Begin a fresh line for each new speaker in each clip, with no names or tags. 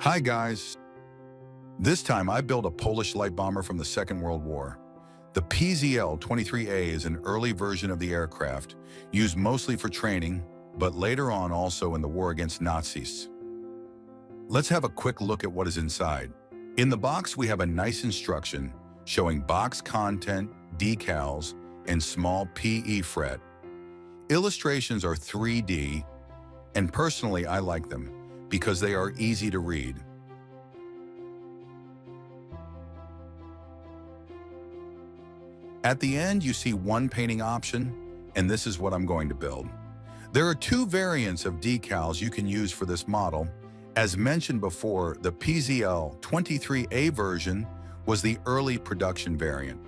Hi guys! This time I built a Polish light bomber from the Second World War. The PZL 23A is an early version of the aircraft, used mostly for training, but later on also in the war against Nazis. Let's have a quick look at what is inside. In the box we have a nice instruction showing box content, decals, and small PE fret. Illustrations are 3D, and personally I like them because they are easy to read. At the end, you see one painting option, and this is what I'm going to build. There are two variants of decals you can use for this model. As mentioned before, the PZL 23A version was the early production variant,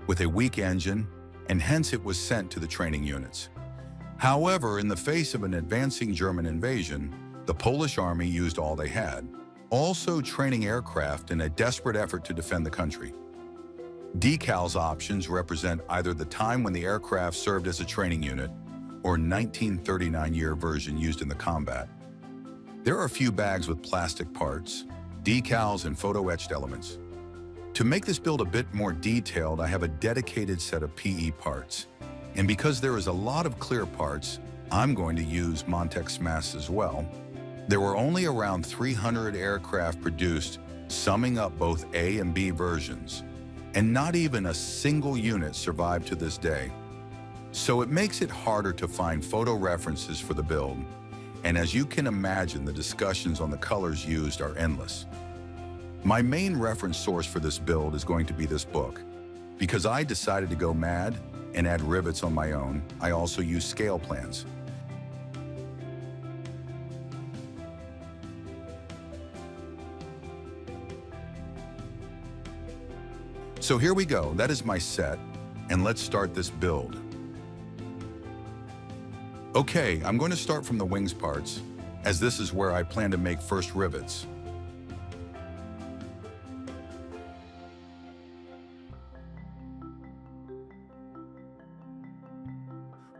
with a weak engine, and hence it was sent to the training units. However, in the face of an advancing German invasion, the Polish army used all they had, also training aircraft in a desperate effort to defend the country. Decals options represent either the time when the aircraft served as a training unit or 1939 year version used in the combat. There are a few bags with plastic parts, decals, and photo-etched elements. To make this build a bit more detailed, I have a dedicated set of PE parts. And because there is a lot of clear parts, I'm going to use Montex masks as well. There were only around 300 aircraft produced, summing up both A and B versions, and not even a single unit survived to this day. So it makes it harder to find photo references for the build, and as you can imagine, the discussions on the colors used are endless. My main reference source for this build is going to be this book. Because I decided to go mad and add rivets on my own, I also use scale plans. So here we go, that is my set, and let's start this build. Okay, I'm going to start from the wings parts, as this is where I plan to make first rivets.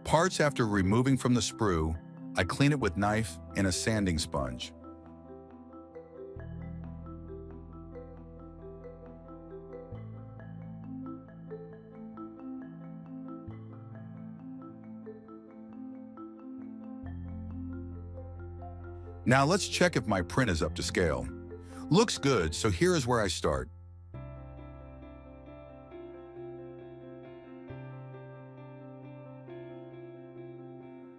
Parts after removing from the sprue, I clean it with knife and a sanding sponge. Now let's check if my print is up to scale. Looks good, so here is where I start.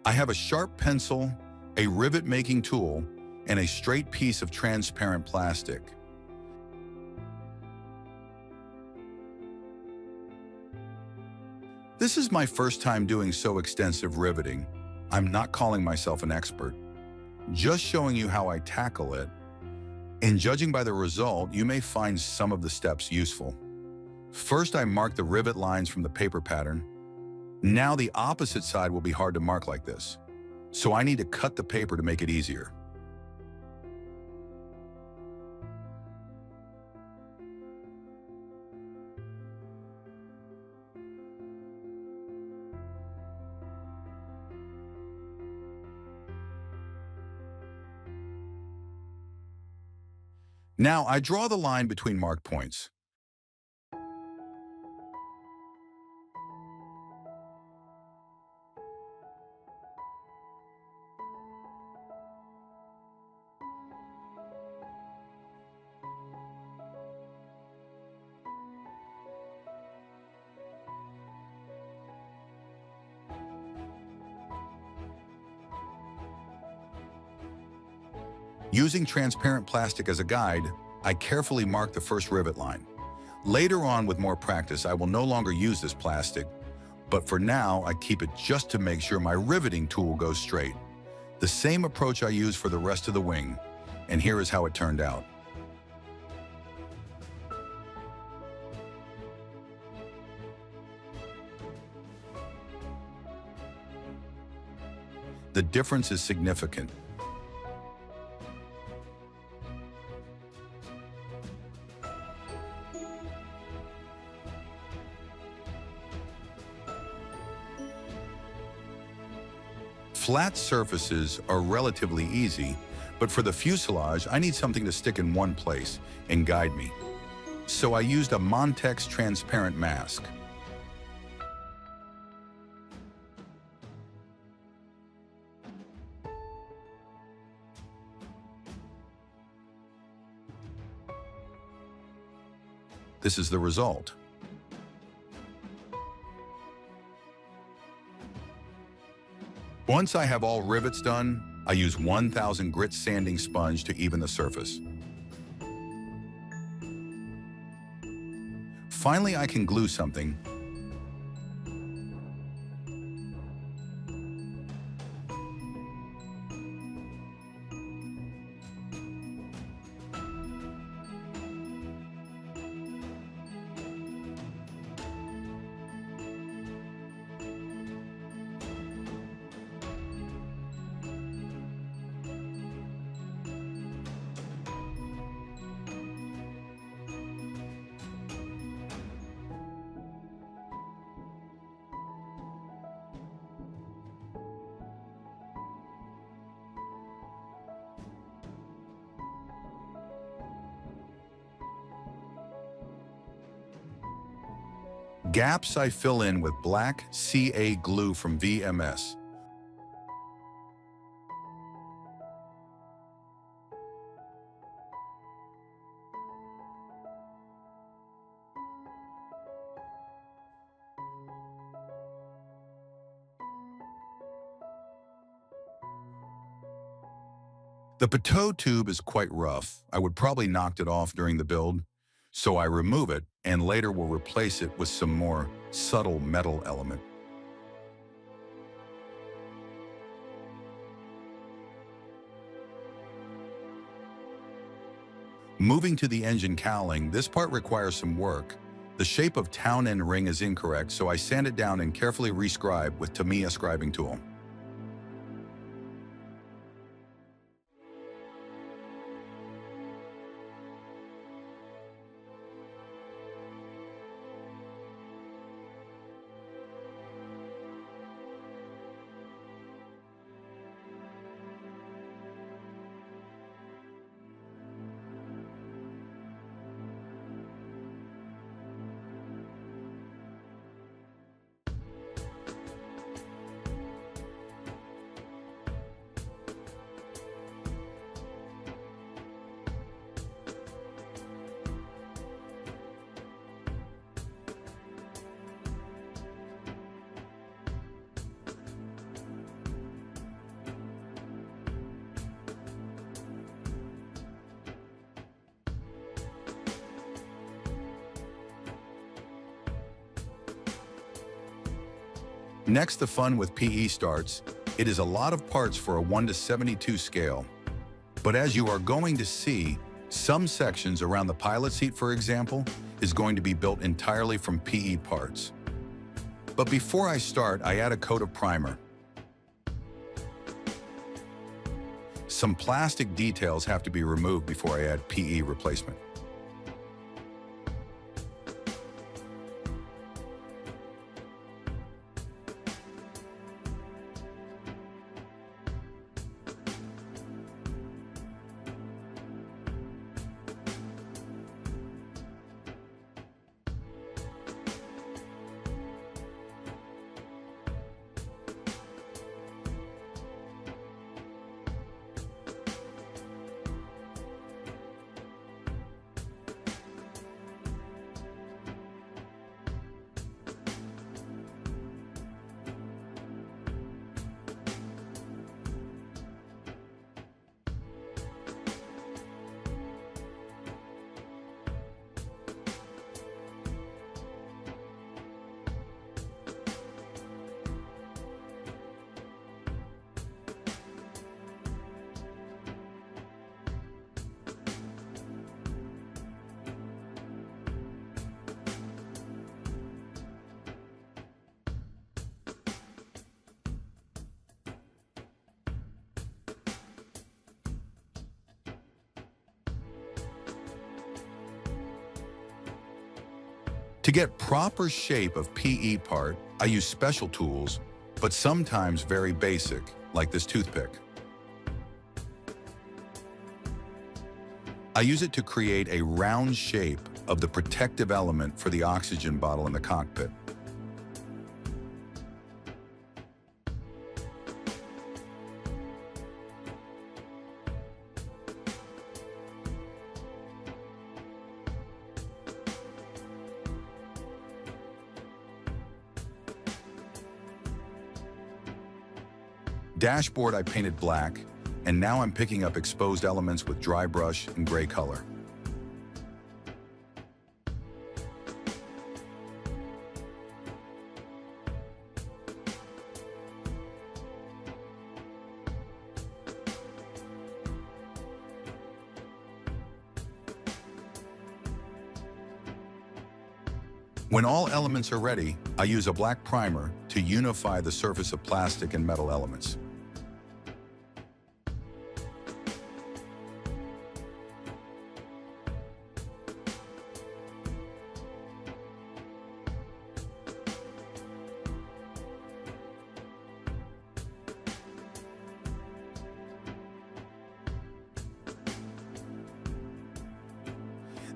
I have a sharp pencil, a rivet-making tool, and a straight piece of transparent plastic. This is my first time doing so extensive riveting. I'm not calling myself an expert, just showing you how I tackle it, and judging by the result, you may find some of the steps useful. First, I mark the rivet lines from the paper pattern. Now the opposite side will be hard to mark like this, so I need to cut the paper to make it easier. Now I draw the line between marked points. Using transparent plastic as a guide, I carefully mark the first rivet line. Later on, with more practice, I will no longer use this plastic, but for now, I keep it just to make sure my riveting tool goes straight. The same approach I use for the rest of the wing, and here is how it turned out. The difference is significant. Flat surfaces are relatively easy, But for the fuselage, I need something to stick in one place and guide me. So I used a Montex transparent mask. This is the result. Once I have all rivets done, I use 1000 grit sanding sponge to even the surface. Finally, I can glue something. Gaps I fill in with black CA glue from VMS. The pitot tube is quite rough. I would probably knocked it off during the build, so I remove it and later will replace it with some more subtle metal element. Moving to the engine cowling, this part requires some work. The shape of town end ring is incorrect, so I sand it down and carefully rescribe with Tamiya scribing tool. Next, the fun with PE starts. It is a lot of parts for a 1:72 scale. But as you are going to see, some sections around the pilot seat, for example, is going to be built entirely from PE parts. But before I start, I add a coat of primer. Some plastic details have to be removed before I add PE replacement. To get proper shape of PE part, I use special tools, but sometimes very basic, like this toothpick. I use it to create a round shape of the protective element for the oxygen bottle in the cockpit. Dashboard I painted black, and now I'm picking up exposed elements with dry brush and gray color. When all elements are ready, I use a black primer to unify the surface of plastic and metal elements.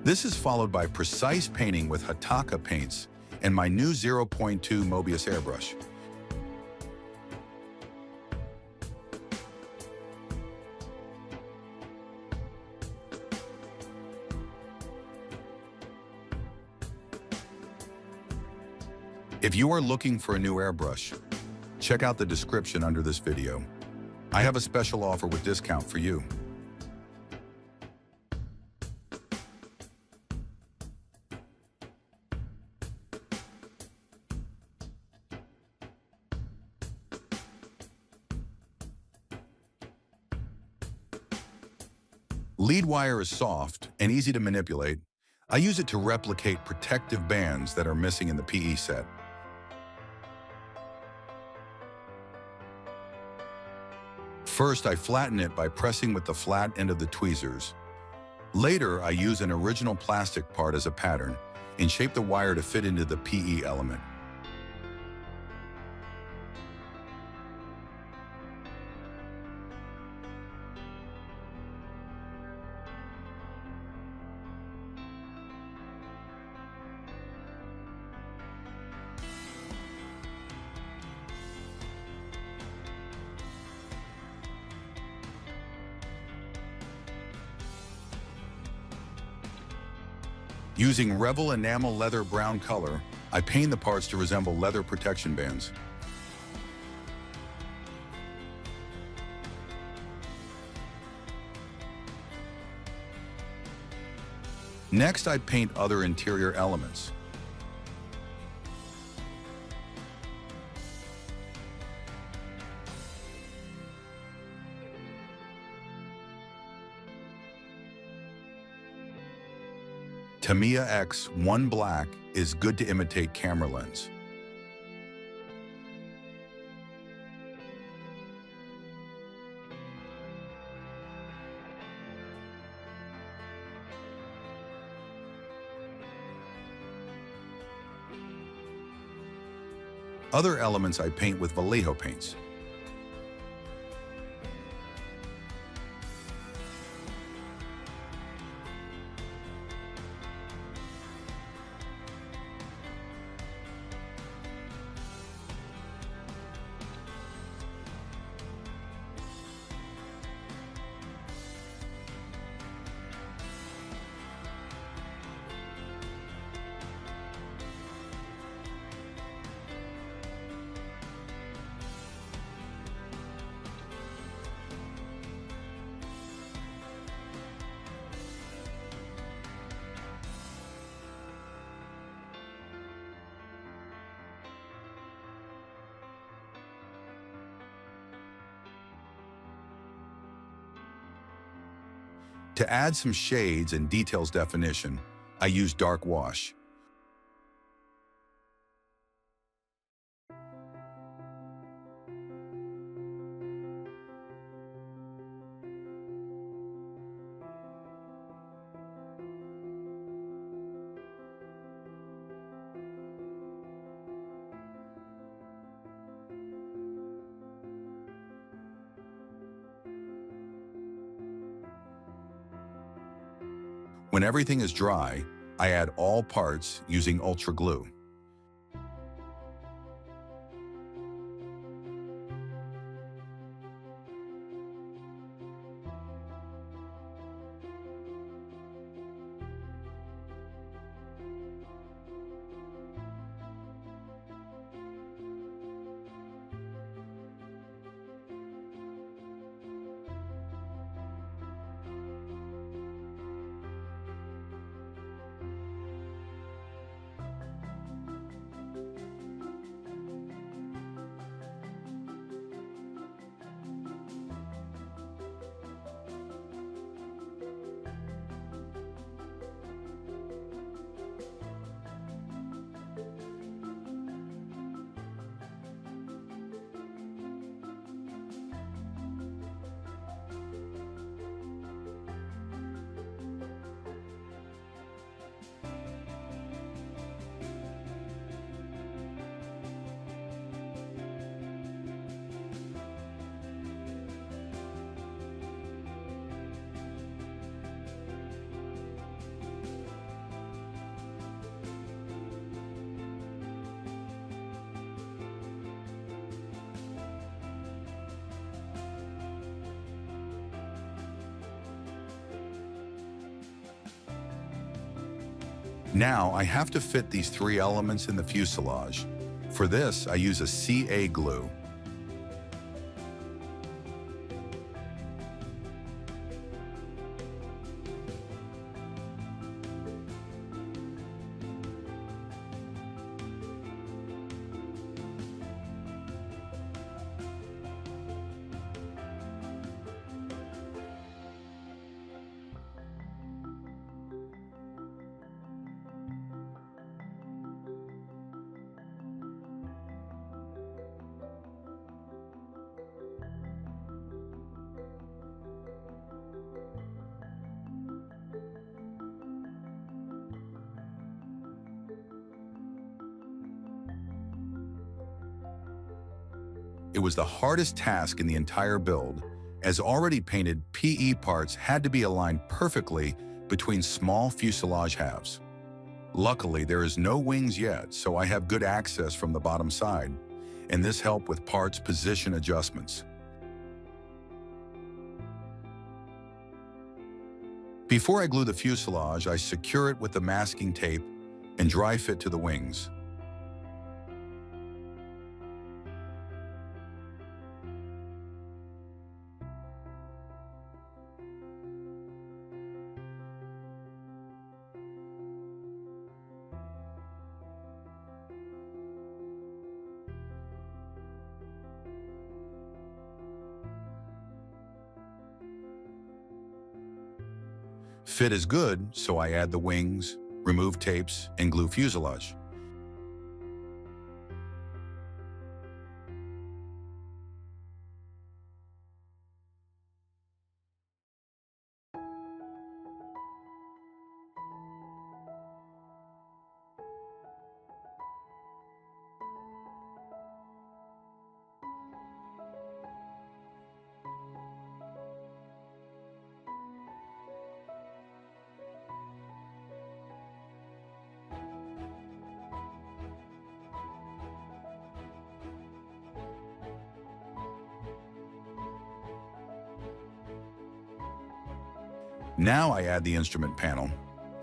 This is followed by precise painting with Hataka paints and my new 0.2 Mobius airbrush. If you are looking for a new airbrush, check out the description under this video. I have a special offer with discount for you. Lead wire is soft and easy to manipulate. I use it to replicate protective bands that are missing in the PE set. First, I flatten it by pressing with the flat end of the tweezers. Later, I use an original plastic part as a pattern and shape the wire to fit into the PE element. Using Revel enamel leather brown color, I paint the parts to resemble leather protection bands. Next, I paint other interior elements. Tamiya X1 Black is good to imitate camera lens. Other elements I paint with Vallejo paints. To add some shades and details definition, I use dark wash. When everything is dry, I add all parts using ultra glue. Now I have to fit these three elements in the fuselage. For this, I use a CA glue. It was the hardest task in the entire build, as already painted PE parts had to be aligned perfectly between small fuselage halves. Luckily, there is no wings yet, so I have good access from the bottom side, and this helped with parts position adjustments. Before I glue the fuselage, I secure it with the masking tape and dry fit to the wings. Fit is good, so I add the wings, remove tapes, and glue fuselage. Now I add the instrument panel.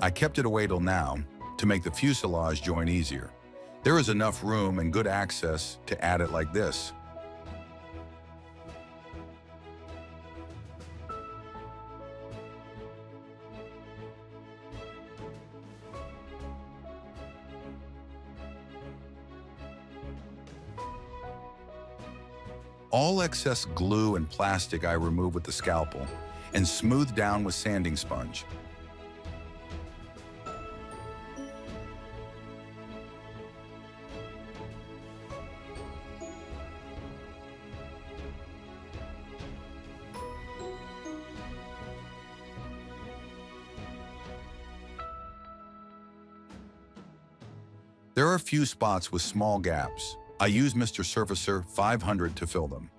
I kept it away till now to make the fuselage join easier. There is enough room and good access to add it like this. All excess glue and plastic I remove with the scalpel and smooth down with sanding sponge. There are a few spots with small gaps. I use Mr. Surfacer 500 to fill them.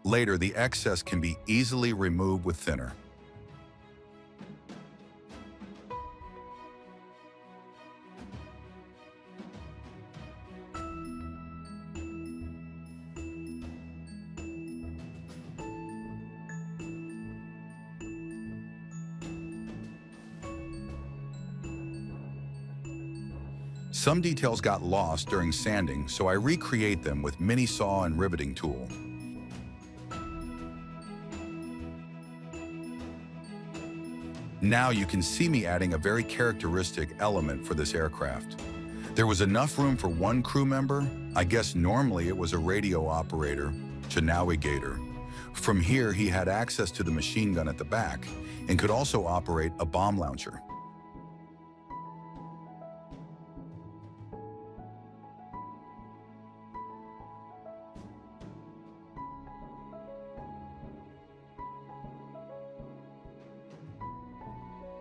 Later, the excess can be easily removed with thinner. Some details got lost during sanding, so I recreate them with mini saw and riveting tool. Now you can see me adding a very characteristic element for this aircraft. There was enough room for one crew member. I guess normally it was a radio operator, navigator. From here, he had access to the machine gun at the back and could also operate a bomb launcher.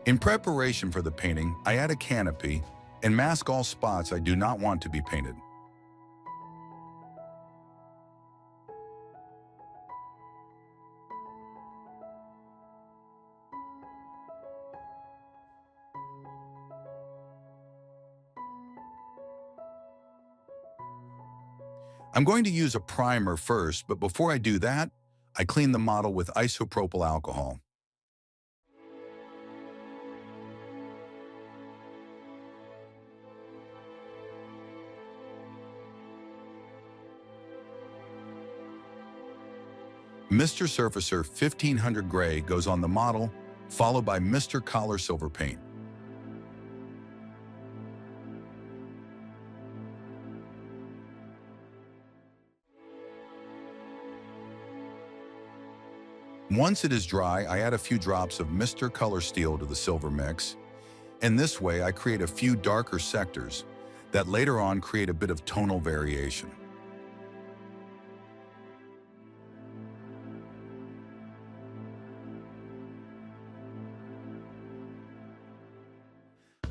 In preparation for the painting, I add a canopy and mask all spots I do not want to be painted. I'm going to use a primer first, but before I do that, I clean the model with isopropyl alcohol. Mr. Surfacer 1500 Gray goes on the model, followed by Mr. Collar Silver paint. Once it is dry, I add a few drops of Mr. Color Steel to the silver mix, and this way I create a few darker sectors that later on create a bit of tonal variation.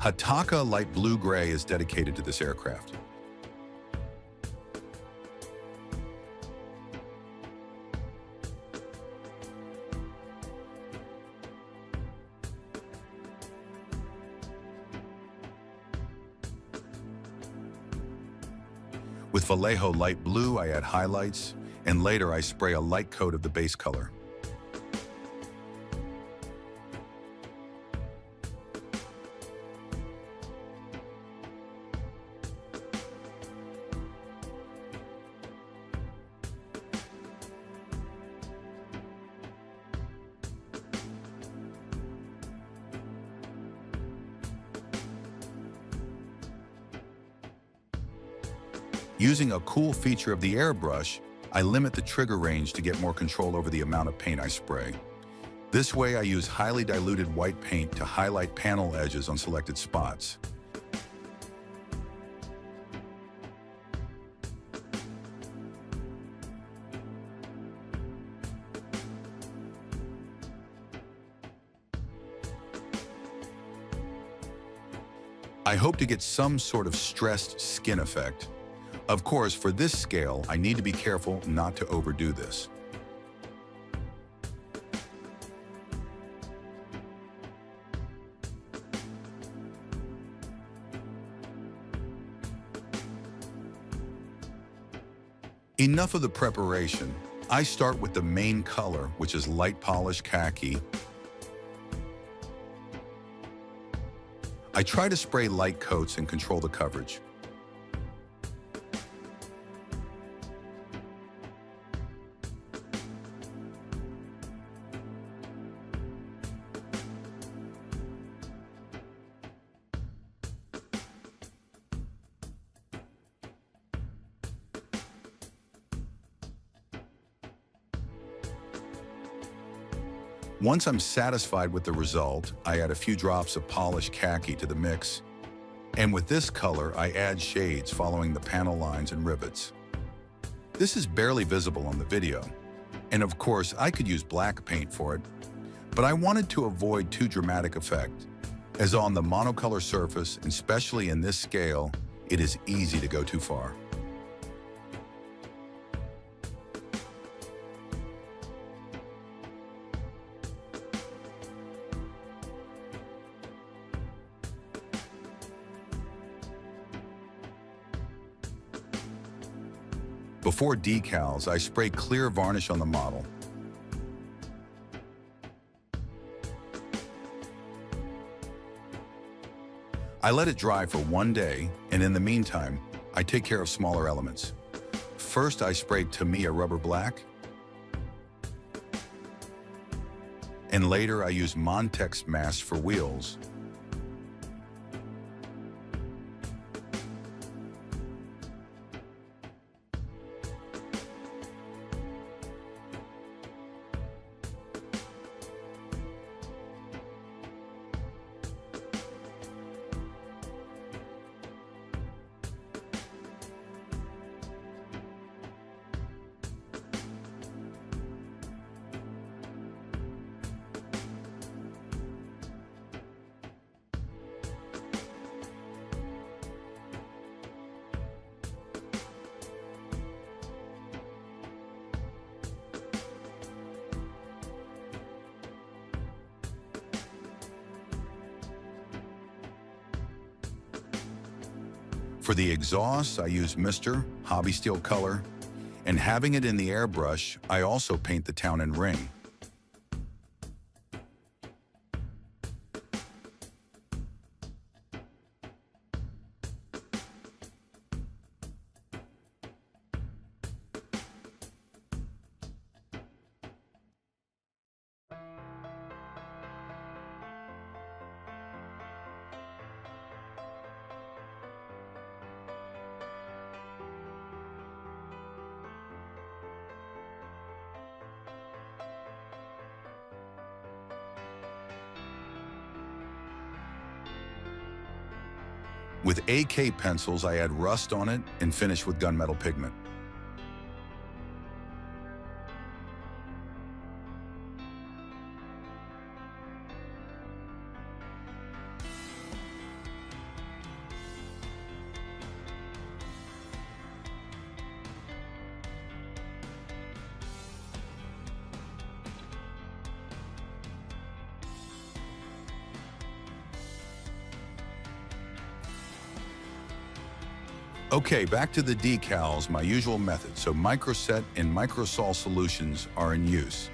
Hataka Light Blue Gray is dedicated to this aircraft. With Vallejo Light Blue, I add highlights, and later I spray a light coat of the base color. Using a cool feature of the airbrush, I limit the trigger range to get more control over the amount of paint I spray. This way I use highly diluted white paint to highlight panel edges on selected spots. I hope to get some sort of stressed skin effect. Of course, for this scale, I need to be careful not to overdo this. Enough of the preparation. I start with the main color, which is light polished khaki. I try to spray light coats and control the coverage. Once I'm satisfied with the result, I add a few drops of polished khaki to the mix. And with this color, I add shades following the panel lines and rivets. This is barely visible on the video. And of course, I could use black paint for it, but I wanted to avoid too dramatic effect, as on the monocolor surface, and especially in this scale, it is easy to go too far. Before decals, I spray clear varnish on the model. I let it dry for 1 day, and in the meantime, I take care of smaller elements. First, I spray Tamiya rubber black, and later I use Montex mask for wheels. For the exhaust, I use Mr. Hobby Steel color, and having it in the airbrush, I also paint the town and ring. With AK pencils, I add rust on it and finish with gunmetal pigment. Okay, back to the decals, my usual method. So microset and microsol solutions are in use.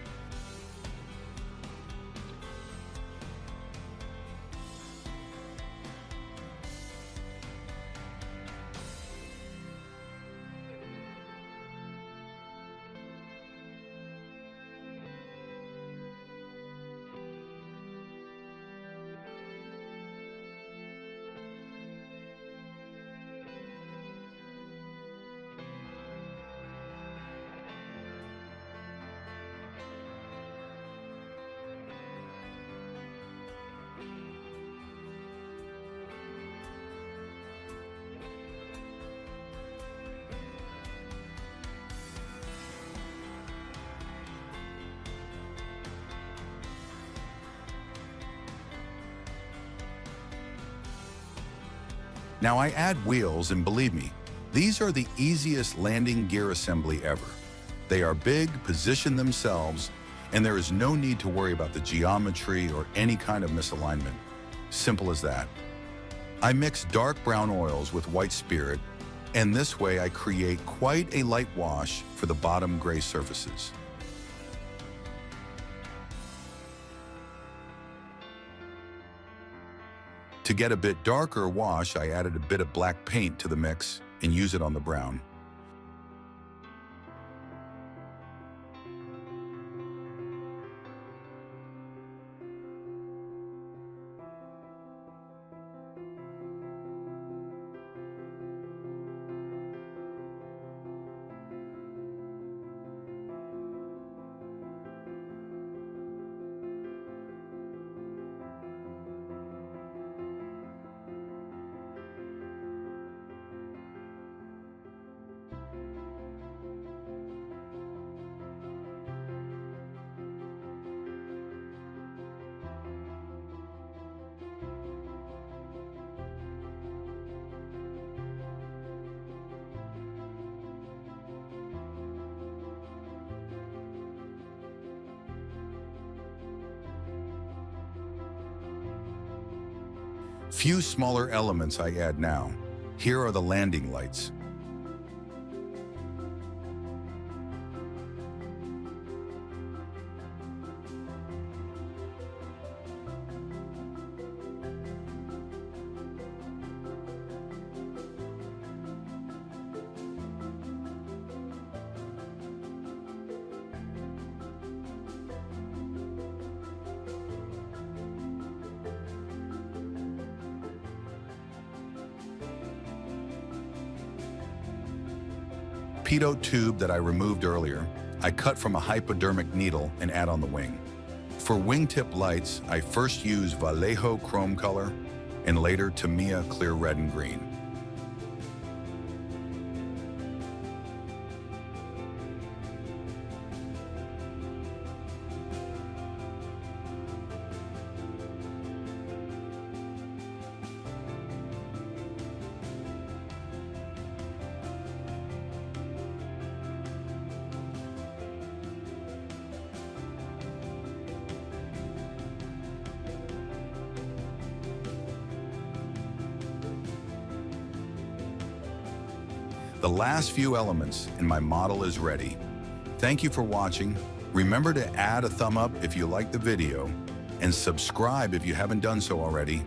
Now I add wheels, and believe me, these are the easiest landing gear assembly ever. They are big, position themselves, and there is no need to worry about the geometry or any kind of misalignment. Simple as that. I mix dark brown oils with white spirit, and this way I create quite a light wash for the bottom gray surfaces. To get a bit darker wash, I added a bit of black paint to the mix and use it on the brown. Few smaller elements I add now. Here are the landing lights. torpedo tube that I removed earlier, I cut from a hypodermic needle and add on the wing. For wingtip lights, I first use Vallejo chrome color and later Tamiya clear red and green. The last few elements in my model is ready. Thank you for watching. Remember to add a thumb up if you liked the video and subscribe if you haven't done so already.